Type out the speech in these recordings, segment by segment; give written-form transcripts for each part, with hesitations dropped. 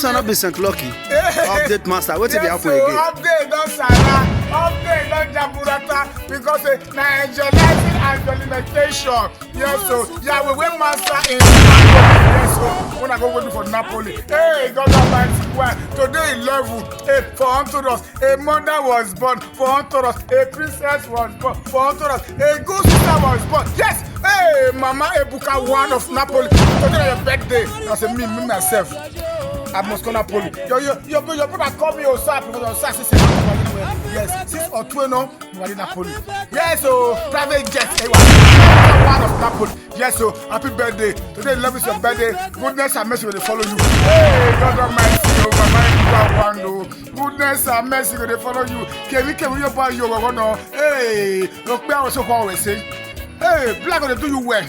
also not be St. Lucky. Update master. What did they happen again? Update don Sarah. Update don Jamburata because Nigerian and implementation. Yes, so yeah, we went master in Napoli. Yes, so when I go waiting for Napoli. Hey, God Almighty, why today 11. Hey, for unto us, a mother was born. For unto us, a princess was born. For unto us, a good sister was born. Yes, hey, Mama Ebuka, one of Napoli. Today your birthday. I say me myself. I must go Napoli. Your brother call me Osas because Osas is yes, 6 or 12 no, Napoli. Yes, so private jet. One of Napoli. Yes, so happy birthday. Today 11 is your birthday. Goodness and mercy will follow you. Hey, God Almighty, oh my goodness and mercy will follow you. Can we buy you one? Hey, look, I was so always say. Hey, black gonna do you well.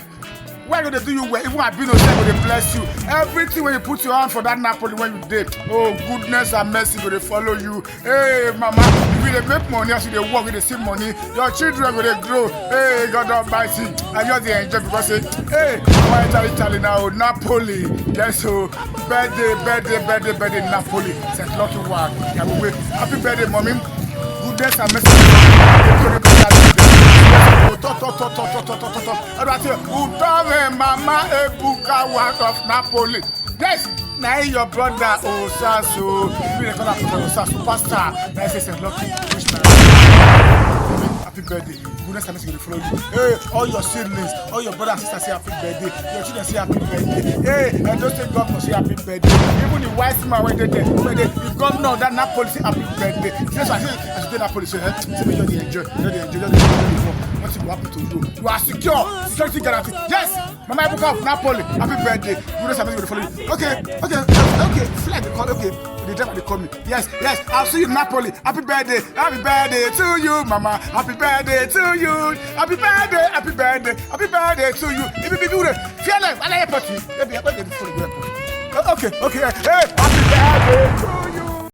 Why do they do you well? Even I've been on they bless you. Everything when you put your hand for that Napoli when you did. Oh, goodness and mercy will they follow you. Hey, mama, if they make money, as they work with the same money, your children will they grow. Hey, God Almighty. And you're the enjoy because hey, why Italy now? Napoli. Yes, so birthday, Napoli. St. Lucky one. Happy birthday, mommy. Goodness and mercy. Mama Ebuka, one of Napoli. Yes, now your brother Osas, so you call that Osas superstar. Nice St. Lucky. Happy birthday. Goodness and mercy will follow you. Hey, all your siblings, all your brothers and sisters say happy birthday. Your children say happy birthday. Hey, and those state governor say happy birthday. Even the wise man when they the governor that Napoli say happy birthday. That's why I say Napoli say, you don't enjoy. Nothing will happen to you. You are secure. Security guarantee. Yes, Mama Ebuka of Napoli. Happy birthday. Goodness and mercy will follow you. Okay. Flag the call. Okay. The driver they call me. Yes. I'll see you in Napoli. Happy birthday to you, Mama. Happy birthday to you. Happy birthday to you. If you do that, feel like I like you. Okay. Hey, happy birthday to you.